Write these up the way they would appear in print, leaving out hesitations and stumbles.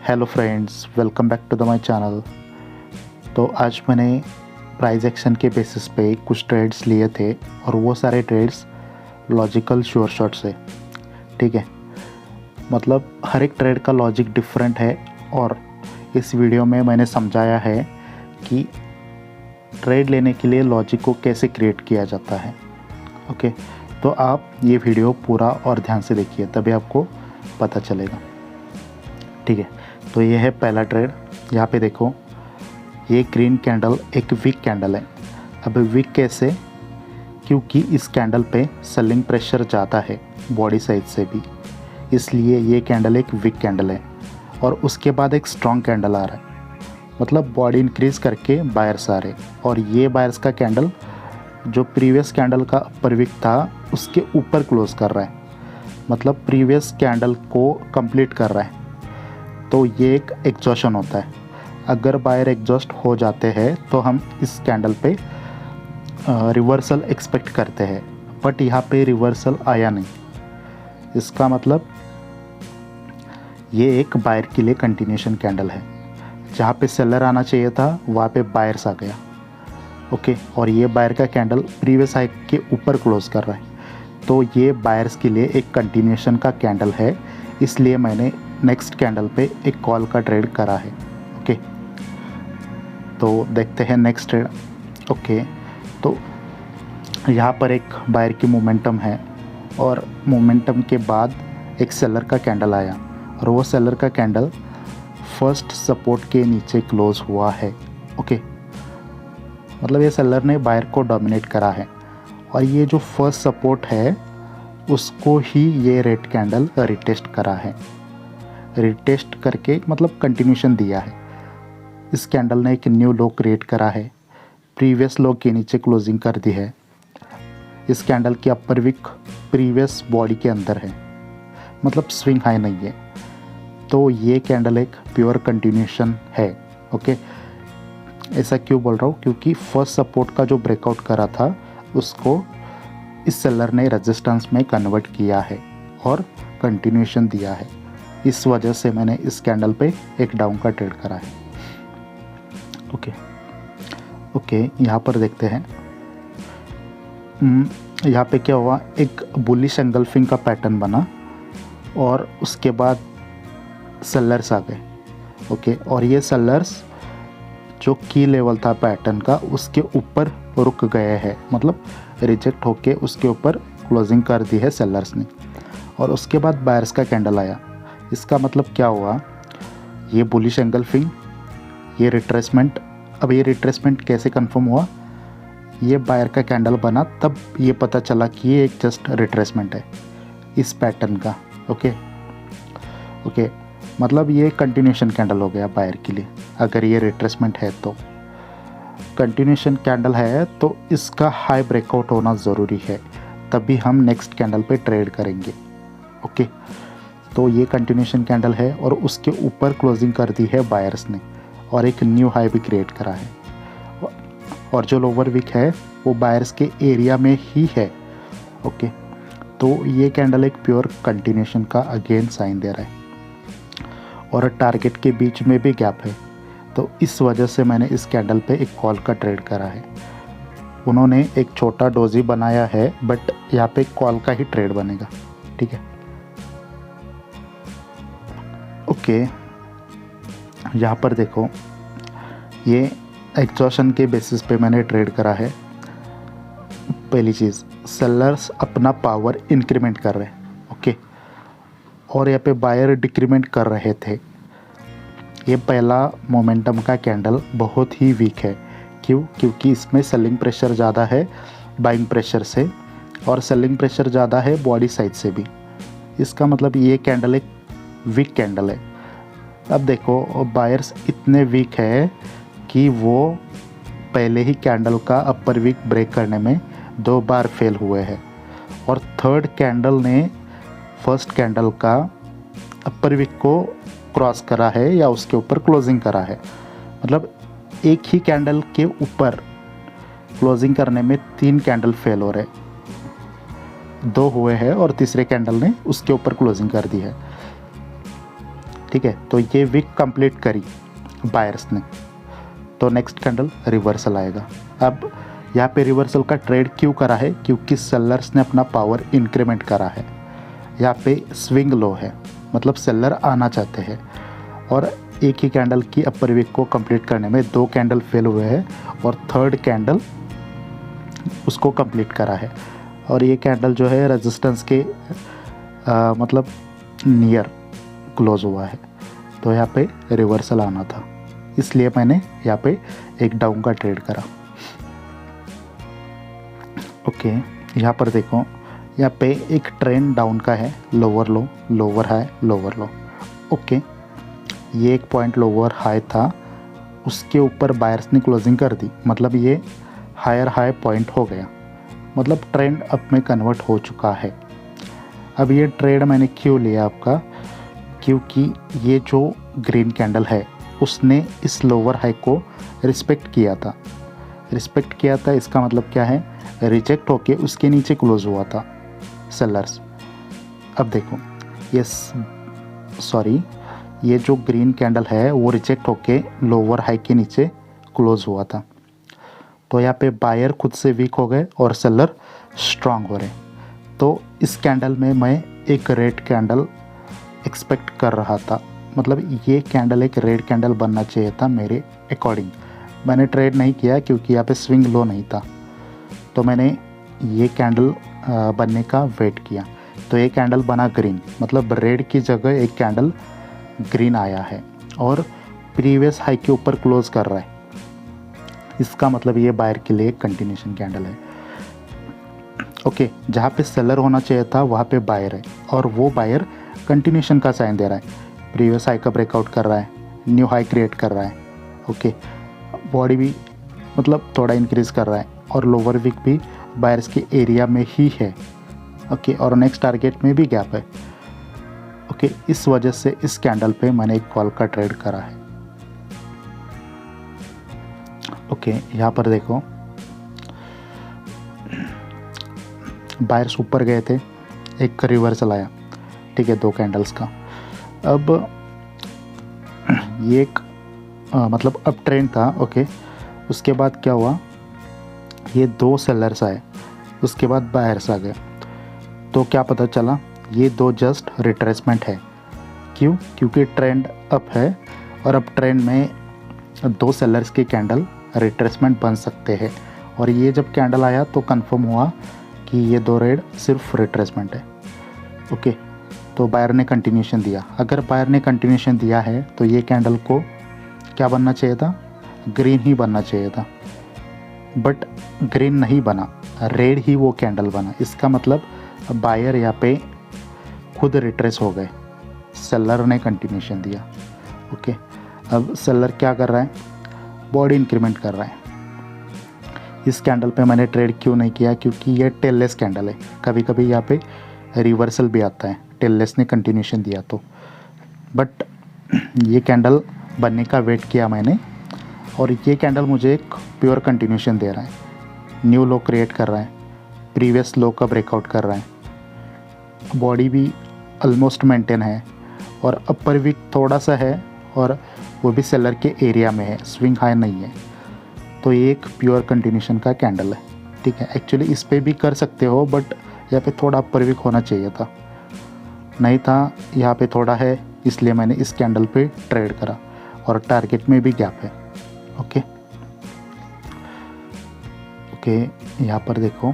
Hello friends, welcome back to the my channel. तो आज मैंने प्राइस एक्शन के बेसिस पे कुछ ट्रेड्स लिए थे और वो सारे ट्रेड्स लॉजिकल श्योर शॉट से। ठीक है, मतलब हर एक ट्रेड का लॉजिक डिफरेंट है और इस वीडियो में मैंने समझाया है कि ट्रेड लेने के लिए लॉजिक को कैसे क्रिएट किया जाता है। ओके, तो आप ये वीडियो पूरा और ध्यान से देखिए, तभी आपको पता चलेगा। ठीक है, तो ये है पहला ट्रेड। यहाँ पे देखो, ये ग्रीन कैंडल एक वीक कैंडल है। अब वीक कैसे? क्योंकि इस कैंडल पे सेलिंग प्रेशर ज़्यादा है बॉडी साइज से भी, इसलिए ये कैंडल एक वीक कैंडल है। और उसके बाद एक स्ट्रॉन्ग कैंडल आ रहा है, मतलब बॉडी इंक्रीज करके बायर्स आ रहे, और ये बायर्स का कैंडल जो प्रीवियस कैंडल का अपर वीक था उसके ऊपर क्लोज कर रहा है, मतलब प्रीवियस कैंडल को कंप्लीट कर रहा है। तो ये एक एग्जॉशन होता है। अगर बायर एग्जॉस्ट हो जाते हैं तो हम इस कैंडल पे रिवर्सल एक्सपेक्ट करते हैं, बट यहाँ पे रिवर्सल आया नहीं। इसका मतलब ये एक बायर के लिए कंटिन्यूशन कैंडल है। जहाँ पे सेलर आना चाहिए था वहाँ पे बायर्स आ गया। ओके, और ये बायर का कैंडल प्रीवियस हाई के ऊपर क्लोज कर रहा है, तो ये बायर्स के लिए एक कंटिन्यूशन का कैंडल है, इसलिए मैंने नेक्स्ट कैंडल पे एक कॉल का ट्रेड करा है। ओके, तो देखते हैं नेक्स्ट ट्रेड। ओके, तो यहाँ पर एक बायर की मोमेंटम है और मोमेंटम के बाद एक सेलर का कैंडल आया और वो सेलर का कैंडल फर्स्ट सपोर्ट के नीचे क्लोज हुआ है। ओके, मतलब ये सेलर ने बायर को डोमिनेट करा है और ये जो फर्स्ट सपोर्ट है उसको ही ये रेड कैंडल रिटेस्ट करा है। रिटेस्ट करके मतलब कंटिन्यूशन दिया है। इस कैंडल ने एक न्यू लो क्रिएट करा है, प्रीवियस लो के नीचे क्लोजिंग कर दी है। इस कैंडल की अपर विक प्रीवियस बॉडी के अंदर है, मतलब स्विंग हाई नहीं है। तो ये कैंडल एक प्योर कंटिन्यूशन है। ओके, ऐसा क्यों बोल रहा हूँ? क्योंकि फर्स्ट सपोर्ट का जो ब्रेकआउट करा था उसको इस सेलर ने रेजिस्टेंस में कन्वर्ट किया है और कंटिन्यूशन दिया है। इस वजह से मैंने इस कैंडल पे एक डाउन का ट्रेड करा है। ओके, यहाँ पर देखते हैं। यहाँ पे क्या हुआ, एक बुलिश एंगल्फिंग का पैटर्न बना और उसके बाद सेलर्स आ गए। ओके, और ये सेलर्स जो की लेवल था पैटर्न का उसके ऊपर रुक गए हैं, मतलब रिजेक्ट होके उसके ऊपर क्लोजिंग कर दी है सेलर्स ने। और उसके बाद बायर्स का कैंडल आया। इसका मतलब क्या हुआ, ये बुलिश एंगल्फिंग, ये रिट्रेसमेंट। अब ये रिट्रेसमेंट कैसे कंफर्म हुआ? ये बायर का कैंडल बना तब ये पता चला कि ये एक जस्ट रिट्रेसमेंट है इस पैटर्न का। ओके, मतलब ये कंटिन्यूशन कैंडल हो गया बायर के लिए। अगर ये रिट्रेसमेंट है तो कंटिन्यूशन कैंडल है तो इसका हाई ब्रेकआउट होना ज़रूरी है, तभी हम नेक्स्ट कैंडल पे ट्रेड करेंगे। ओके, तो ये कंटिन्यूशन कैंडल है और उसके ऊपर क्लोजिंग कर दी है बायर्स ने और एक न्यू हाई भी क्रिएट करा है। और जो लोअर विक है वो बायर्स के एरिया में ही है। ओके, तो ये कैंडल एक प्योर कंटिन्यूशन का अगेन साइन दे रहा है और टारगेट के बीच में भी गैप है। तो इस वजह से मैंने इस कैंडल पे एक कॉल का ट्रेड करा है। उन्होंने एक छोटा डोजी बनाया है, बट यहाँ पे कॉल का ही ट्रेड बनेगा। ठीक है, ओके, यहाँ पर देखो, ये एग्जॉशन के बेसिस पे मैंने ट्रेड करा है। पहली चीज़, सेलर्स अपना पावर इंक्रीमेंट कर रहे हैं। ओके, और यहाँ पे बायर डिक्रीमेंट कर रहे थे। ये पहला मोमेंटम का कैंडल बहुत ही वीक है। क्यों? क्योंकि इसमें सेलिंग प्रेशर ज़्यादा है बाइंग प्रेशर से, और सेलिंग प्रेशर ज़्यादा है बॉडी साइड से भी। इसका मतलब ये कैंडल एक वीक कैंडल है। अब देखो, बायर्स इतने वीक है कि वो पहले ही कैंडल का अपर वीक ब्रेक करने में 2 बार फेल हुए हैं, और थर्ड कैंडल ने फर्स्ट कैंडल का अपर वीक को क्रॉस करा है या उसके ऊपर क्लोजिंग करा है। मतलब एक ही कैंडल के ऊपर क्लोजिंग करने में 3 कैंडल फेल हो रहे, 2 हुए हैं और तीसरे कैंडल ने उसके ऊपर क्लोजिंग कर दी है। ठीक है, तो ये विक कंप्लीट करी बायर्स ने, तो नेक्स्ट कैंडल रिवर्सल आएगा। अब यहाँ पे रिवर्सल का ट्रेड क्यों करा है? क्योंकि सेलर्स ने अपना पावर इंक्रीमेंट करा है। यहाँ पे स्विंग लो है, मतलब सेलर आना चाहते हैं, और एक ही कैंडल की अपर विक को कंप्लीट करने में 2 कैंडल फेल हुए हैं और थर्ड कैंडल उसको कंप्लीट करा है। और ये कैंडल जो है रेजिस्टेंस के मतलब नियर क्लोज हुआ है, तो यहाँ पे रिवर्सल आना था, इसलिए मैंने यहाँ पे एक डाउन का ट्रेड करा। ओके, यहाँ पर देखो, यहाँ पे एक ट्रेंड डाउन का है, लोअर लो, लोअर हाई, लोअर लो। ओके, ये एक पॉइंट लोअर हाई था, उसके ऊपर बायर्स ने क्लोजिंग कर दी, मतलब ये हायर हाई पॉइंट हो गया, मतलब ट्रेंड अप में कन्वर्ट हो चुका है। अब ये ट्रेड मैंने क्यों लिया आपका? क्योंकि ये जो ग्रीन कैंडल है उसने इस लोअर हाई को रिस्पेक्ट किया था। रिस्पेक्ट किया था इसका मतलब क्या है? रिजेक्ट होके उसके नीचे क्लोज हुआ था सेलर्स। अब देखो, ये जो ग्रीन कैंडल है वो रिजेक्ट होके लोअर हाई के नीचे क्लोज हुआ था, तो यहाँ पे बायर खुद से वीक हो गए और सेलर स्ट्रांग हो रहे। तो इस कैंडल में मैं एक रेड कैंडल एक्सपेक्ट कर रहा था, मतलब ये कैंडल एक रेड कैंडल बनना चाहिए था मेरे अकॉर्डिंग। मैंने ट्रेड नहीं किया क्योंकि यहाँ पे स्विंग लो नहीं था, तो मैंने ये कैंडल बनने का वेट किया। तो ये कैंडल बना ग्रीन, मतलब रेड की जगह एक कैंडल ग्रीन आया है और प्रीवियस हाई के ऊपर क्लोज कर रहा है। इसका मतलब ये बायर के लिए कंटिन्यूशन कैंडल है। ओके, जहाँ पे सेलर होना चाहिए था वहाँ पे बायर है, और वो बायर कंटिन्यूशन का साइन दे रहा है। प्रीवियस हाई का ब्रेकआउट कर रहा है, न्यू हाई क्रिएट कर रहा है। ओके, बॉडी भी मतलब थोड़ा इंक्रीज कर रहा है, और लोअर विक भी बायर्स के एरिया में ही है। ओके, और नेक्स्ट टारगेट में भी गैप है। ओके, इस वजह से इस कैंडल पे मैंने एक कॉल का ट्रेड करा है। ओके, यहाँ पर देखो, बायर्स ऊपर गए थे, एक रिवर्सल आया, ठीक है, 2 कैंडल्स का। अब ये एक मतलब अप ट्रेंड था। ओके, उसके बाद क्या हुआ, ये 2 सेलर्स आए, उसके बाद बायर्स आ गए, तो क्या पता चला ये 2 जस्ट रिट्रेसमेंट है। क्यों? क्योंकि ट्रेंड अप है, और अप ट्रेंड में 2 सेलर्स के कैंडल रिट्रेसमेंट बन सकते हैं, और ये जब कैंडल आया तो कंफर्म हुआ कि ये 2 रेड सिर्फ रिट्रेसमेंट है। ओके, तो बायर ने कंटिन्यूशन दिया। अगर बायर ने कंटिन्यूशन दिया है तो ये कैंडल को क्या बनना चाहिए था? ग्रीन ही बनना चाहिए था, बट ग्रीन नहीं बना, रेड ही वो कैंडल बना। इसका मतलब बायर यहाँ पे खुद रिट्रेस हो गए, सेलर ने कंटिन्यूशन दिया। ओके, अब सेलर क्या कर रहा है? बॉडी इंक्रीमेंट कर रहा है। इस कैंडल पे मैंने ट्रेड क्यों नहीं किया? क्योंकि ये टेललेस कैंडल है, कभी कभी यहाँ पे रिवर्सल भी आता है, टेललेस ने कंटिन्यूशन दिया तो। बट ये कैंडल बनने का वेट किया मैंने, और ये कैंडल मुझे एक प्योर कंटिन्यूशन दे रहा है। न्यू लो क्रिएट कर रहा है, प्रीवियस लो का ब्रेकआउट कर रहा है, बॉडी भी ऑलमोस्ट मेंटेन है, और अपर विक थोड़ा सा है, और वो भी सेलर के एरिया में है, स्विंग हाई नहीं है। तो ये एक प्योर कंटिन्यूशन का कैंडल है, ठीक है। एक्चुअली इस पे भी कर सकते हो, बट यहाँ पे थोड़ा अपर विक होना चाहिए था, नहीं था। यहाँ पे थोड़ा है, इसलिए मैंने इस कैंडल पे ट्रेड करा, और टारगेट में भी गैप है। ओके ओके, यहाँ पर देखो,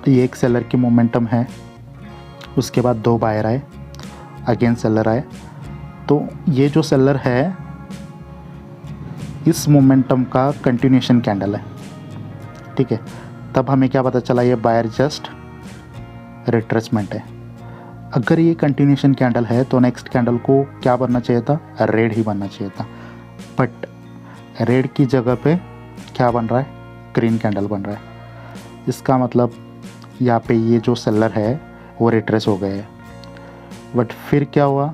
ये एक सेलर की मोमेंटम है, उसके बाद 2 बायर आए, अगेन सेलर आए। तो ये जो सेलर है इस मोमेंटम का कंटिन्यूशन कैंडल है, ठीक है। तब हमें क्या पता चला? ये बायर जस्ट रिट्रेसमेंट है। अगर ये कंटिन्यूशन कैंडल है तो नेक्स्ट कैंडल को क्या बनना चाहिए था? रेड ही बनना चाहिए था, बट रेड की जगह पे क्या बन रहा है? ग्रीन कैंडल बन रहा है। इसका मतलब यहाँ पे ये जो सेलर है वो रिट्रेस हो गए हैं, बट फिर क्या हुआ?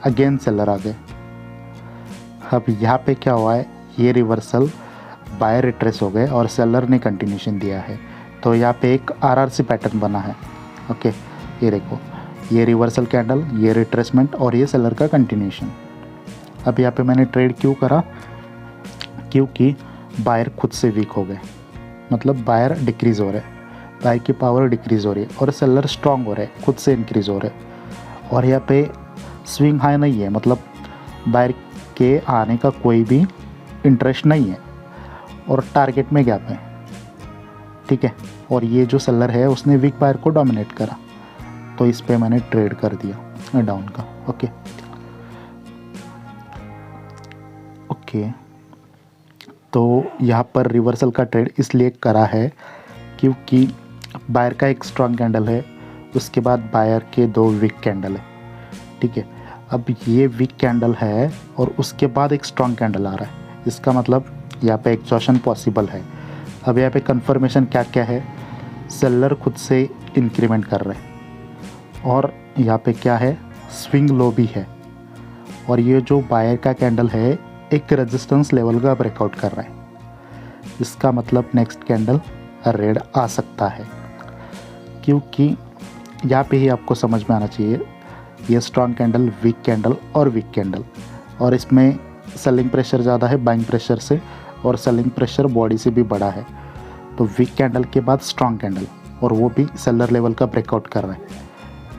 अगेन सेलर आ गए। अब यहाँ पे क्या हुआ है? ये रिवर्सल, बायर रिट्रेस हो गए और सेलर ने कंटिन्यूशन दिया है, तो यहाँ पे एक आरआरसी पैटर्न बना है। ओके, ये देखो, ये रिवर्सल कैंडल, ये रिट्रेसमेंट और ये सेलर का कंटिन्यूशन। अब यहाँ पे मैंने ट्रेड क्यों करा, क्योंकि बायर खुद से वीक हो गए, मतलब बायर डिक्रीज़ हो रहे हैं, बायर की पावर डिक्रीज़ हो रही है और सेलर स्ट्रांग हो रहे हैं, खुद से इंक्रीज़ हो रहे हैं। और यहाँ पे स्विंग हाई नहीं है, मतलब बायर के आने का कोई भी इंटरेस्ट नहीं है और टारगेट में गैप है, ठीक है। और ये जो सेलर है उसने वीक बायर को डोमिनेट करा, तो इस पे मैंने ट्रेड कर दिया डाउन का। ओके तो यहाँ पर रिवर्सल का ट्रेड इसलिए करा है क्योंकि बायर का एक स्ट्रॉन्ग कैंडल है, उसके बाद बायर के 2 वीक कैंडल है, ठीक है। अब ये वीक कैंडल है और उसके बाद एक स्ट्रॉन्ग कैंडल आ रहा है, इसका मतलब यहाँ पे एग्जॉशन पॉसिबल है। अब यहाँ पे कंफर्मेशन क्या क्या है, सेलर खुद से इंक्रीमेंट कर रहे हैं और यहाँ पे क्या है, स्विंग लो भी है। और ये जो बायर का कैंडल है एक रेजिस्टेंस लेवल का ब्रेकआउट कर रहा है, इसका मतलब नेक्स्ट कैंडल रेड आ सकता है, क्योंकि यहाँ पे ही आपको समझ में आना चाहिए ये स्ट्रॉन्ग कैंडल, वीक कैंडल और वीक कैंडल, और इसमें सेलिंग प्रेशर ज़्यादा है बाइंग प्रेशर से और सेलिंग प्रेशर बॉडी से भी बड़ा है। तो वीक कैंडल के बाद स्ट्रॉन्ग कैंडल और वो भी सेलर लेवल का ब्रेकआउट कर रहा है,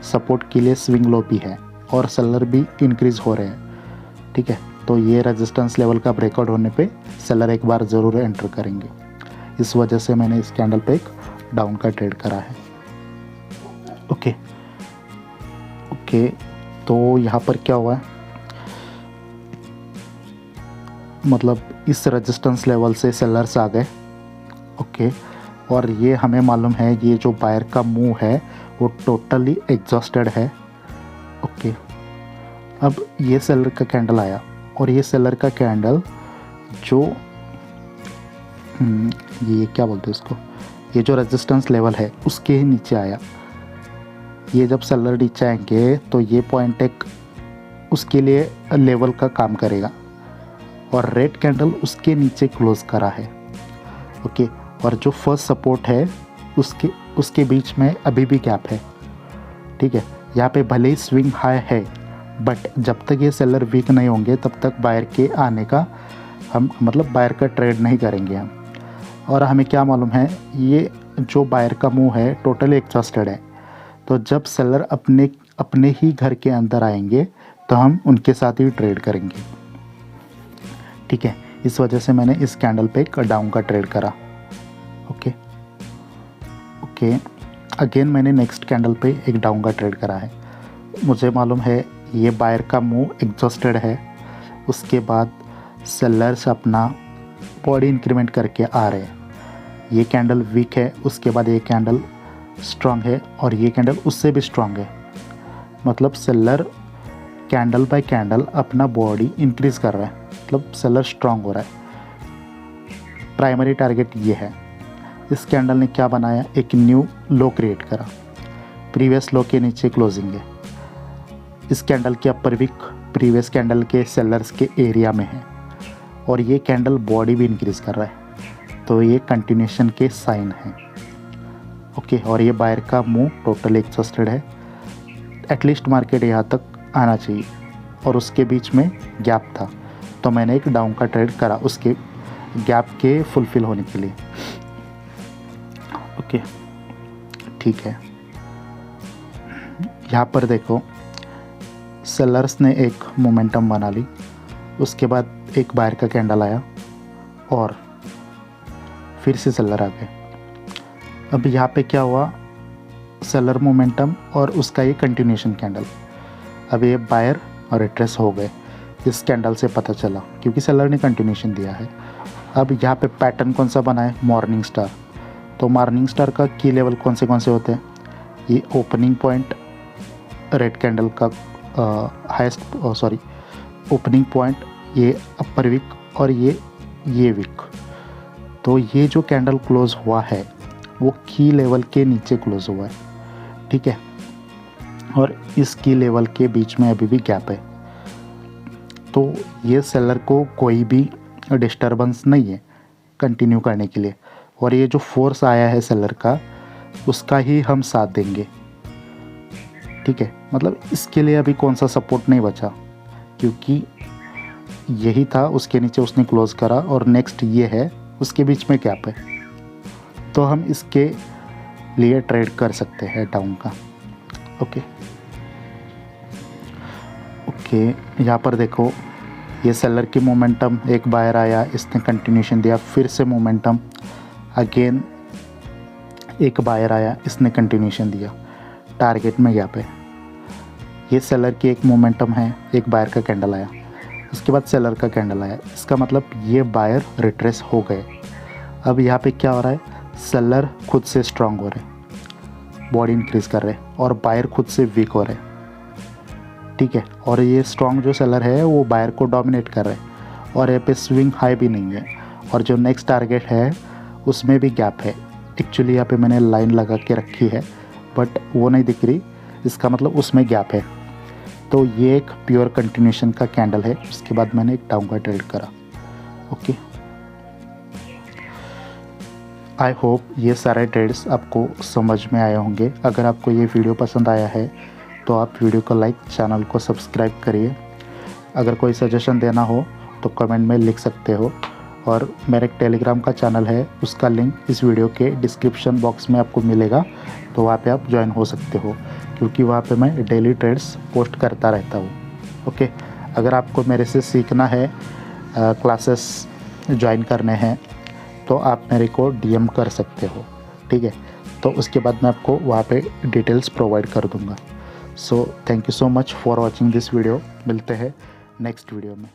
सपोर्ट के लिए स्विंग लो भी है और सेलर भी इंक्रीज़ हो रहे हैं, ठीक है। तो ये रेजिस्टेंस लेवल का ब्रेकआउट होने पे सेलर एक बार ज़रूर एंटर करेंगे, इस वजह से मैंने इस कैंडल पे एक डाउन का ट्रेड करा है। ओके तो यहाँ पर क्या हुआ है, मतलब इस रेजिस्टेंस लेवल से सेलर्स आ गए, ओके। और ये हमें मालूम है ये जो बायर का मूव है वो टोटली एग्जॉस्टेड है, ओके। अब ये सेलर का कैंडल आया और ये सेलर का कैंडल जो ये क्या बोलते हैं इसको, ये जो रेजिस्टेंस लेवल है उसके ही नीचे आया। ये जब सेलर नीचे आएंगे तो ये पॉइंट एक उसके लिए लेवल का काम करेगा और रेड कैंडल उसके नीचे क्लोज करा है, ओके। और जो फर्स्ट सपोर्ट है उसके बीच में अभी भी गैप है, ठीक है। यहाँ पे भले ही स्विंग हाई है बट जब तक ये सेलर वीक नहीं होंगे तब तक बायर के आने का हम मतलब बायर का ट्रेड नहीं करेंगे हम। और हमें क्या मालूम है ये जो बायर का मूव है टोटली एग्जॉस्टेड है, तो जब सेलर अपने ही घर के अंदर आएंगे तो हम उनके साथ ही ट्रेड करेंगे, ठीक है। इस वजह से मैंने इस कैंडल पे एक डाउन का ट्रेड करा, ओके। अगेन मैंने नेक्स्ट कैंडल पे एक डाउन का ट्रेड करा है। मुझे मालूम है ये बायर का मूव एग्जॉस्टेड है, उसके बाद सेलर्स अपना बॉडी इंक्रीमेंट करके आ रहे हैं। ये कैंडल वीक है, उसके बाद ये कैंडल स्ट्रांग है और ये कैंडल उससे भी स्ट्रांग है, मतलब सेलर कैंडल बाय कैंडल अपना बॉडी इंक्रीज कर रहा है, मतलब सेलर स्ट्रांग हो रहा है। प्राइमरी टारगेट ये है। इस कैंडल ने क्या बनाया, एक न्यू लो क्रिएट करा, प्रीवियस लो के नीचे क्लोजिंग है। इस कैंडल के अपर विक प्रीवियस कैंडल के सेलर्स के एरिया में है और ये कैंडल बॉडी भी इंक्रीज कर रहा है, तो ये कंटिन्यूशन के साइन है, ओके। और ये बायर का मूव टोटल एग्जॉस्टेड है, एटलीस्ट मार्केट यहाँ तक आना चाहिए और उसके बीच में गैप था, तो मैंने एक डाउन का ट्रेड करा उसके गैप के फुलफिल होने के लिए, ओके, ठीक है। यहाँ पर देखो सेलर्स ने एक मोमेंटम बना ली, उसके बाद एक बायर का कैंडल आया और फिर से सेलर आ गए। अब यहाँ पे क्या हुआ, सेलर मोमेंटम और उसका ये कंटिन्यूशन कैंडल, अब ये बायर और रिट्रेस हो गए, इस कैंडल से पता चला क्योंकि सेलर ने कंटिन्यूशन दिया है। अब यहाँ पे पैटर्न कौन सा बना है, मॉर्निंग स्टार। तो मॉर्निंग स्टार का की लेवल कौन से होते हैं, ये ओपनिंग पॉइंट रेड कैंडल का ओपनिंग पॉइंट, ये अपर विक और ये विक। तो ये जो कैंडल क्लोज हुआ है वो की लेवल के नीचे क्लोज हुआ है, ठीक है। और इस की लेवल के बीच में अभी भी गैप है, तो ये सेलर को कोई भी डिस्टर्बेंस नहीं है कंटिन्यू करने के लिए, और ये जो फोर्स आया है सेलर का उसका ही हम साथ देंगे, ठीक है। मतलब इसके लिए अभी कौन सा सपोर्ट नहीं बचा, क्योंकि यही था, उसके नीचे उसने क्लोज़ करा और नेक्स्ट ये है, उसके बीच में गैप है, तो हम इसके लिए ट्रेड कर सकते हैं डाउन का। ओके, यहाँ पर देखो ये सेलर की मोमेंटम, एक बायर आया, इसने कंटिन्यूशन दिया, फिर से मोमेंटम, अगेन एक बायर आया, इसने कंटिन्यूशन दिया, टारगेट में गैप है। ये सेलर की एक मोमेंटम है, एक बायर का कैंडल आया, उसके बाद सेलर का कैंडल आया, इसका मतलब ये बायर रिट्रेस हो गए। अब यहाँ पे क्या हो रहा है, सेलर खुद से स्ट्रांग हो रहे, बॉडी इंक्रीज कर रहे, और बायर खुद से वीक हो रहे, ठीक है। और ये स्ट्रांग जो सेलर है वो बायर को डोमिनेट कर रहे हैं, और यहाँ पे स्विंग हाई भी नहीं है, और जो नेक्स्ट टारगेट है उसमें भी गैप है। एक्चुअली यहाँ पे मैंने लाइन लगा के रखी है बट वो नहीं दिख रही, इसका मतलब उसमें गैप है। तो ये एक प्योर कंटिन्यूशन का कैंडल है, उसके बाद मैंने एक डाउन का ट्रेड करा। ओके, आई होप ये सारे ट्रेड्स आपको समझ में आए होंगे। अगर आपको ये वीडियो पसंद आया है तो आप वीडियो को लाइक, चैनल को सब्सक्राइब करिए। अगर कोई सजेशन देना हो तो कमेंट में लिख सकते हो, और मेरे एक टेलीग्राम का चैनल है, उसका लिंक इस वीडियो के डिस्क्रिप्शन बॉक्स में आपको मिलेगा, तो वहाँ पे आप ज्वाइन हो सकते हो, क्योंकि वहाँ पे मैं डेली ट्रेड्स पोस्ट करता रहता हूँ। ओके, अगर आपको मेरे से सीखना है, क्लासेस ज्वाइन करने हैं, तो आप मेरे को डीएम कर सकते हो, ठीक है। तो उसके बाद मैं आपको वहाँ पे डिटेल्स प्रोवाइड कर दूँगा। So thank you so much for watching this video. मिलते हैं नेक्स्ट वीडियो में।